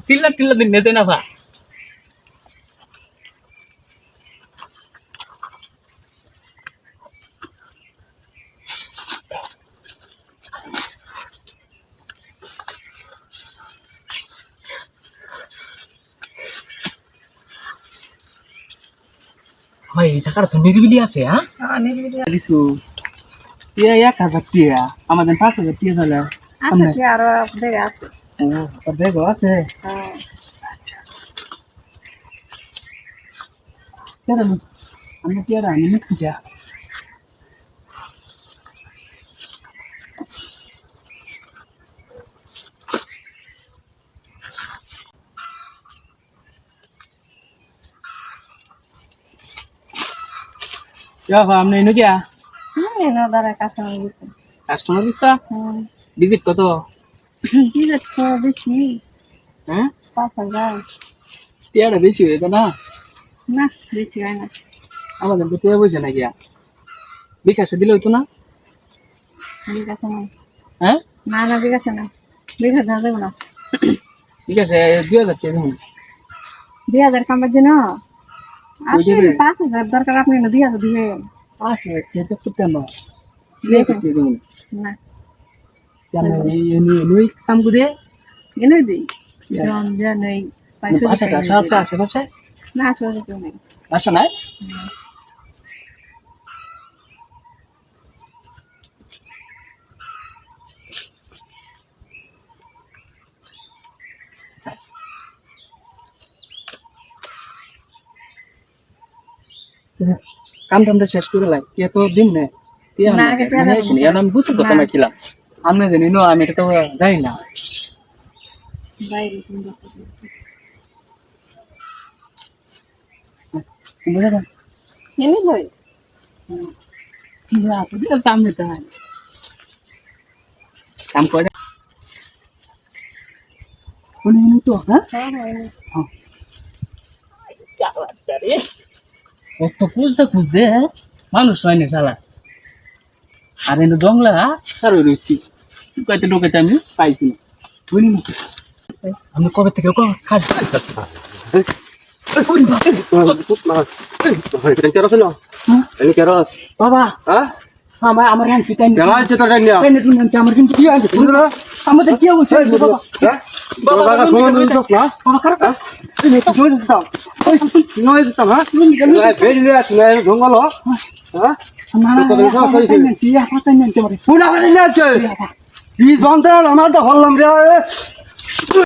চিল্লা টিল্লা দিন নেতে না ভা ভাই থাকার তো নিরিবিলি আছে হ্যাঁ দিছু ইয়া 1000 টিয়া আমাদের 5000 টিয়া চলে আছে কি আর দেখে আছে ও দেখো আছে হ্যাঁ কেন আমি টিয়ারা আমি নিতে যা Ya, paham nih ya. এনে দ্বারা কাস্টমার গেছে Customer bisa visit kok tuh. বিজেট করে বেশি Hah? 5000 Dia ada besu itu nah. না বেশি হয় না আমাদের তো টিয়া বসে নাকি বিকাশে দিল তো না বিকাশে নাই হ্যাঁ না না বিকাশে না বিকাশ না দেবো না বিকাশে 2000 টাকা দিন 2000 কামার জন্য আসলে 5000 দরকার আপনি না 2000 দিবেন আছে যেটা করতে না লেখা দিয়ে দিন না জানেন এই কাম করে এনে দিই জন জানাই আচ্ছা আচ্ছা আছে আশেপাশে না আসলে কেউ নেই আসা নাই কাম টামটা শেষ করে লাই কে তো দিন না না, এটা না। আমি বুঝতে কথা মাইছিলাম আমি জানি না আমি এটা তো জানি না বাইরে কিন্তু বুঝা গেল এনে লই কাম নিতে হয় কাম করে কোন তো হ্যাঁ তো খুঁজতে মানুষ হয় না শালা আর এনে জংলা কারো রয়েছি কয়তে ঢোকাতে আমি পাইছি না বুঝলি না আমি কবে থেকে খাস বাবা আমার আমার আনছি টাইম আমার কিন্তু কি আছে আমাদের কি অবশ্যই বাবা বাবা খারাপ আমার তো হল্লাম রে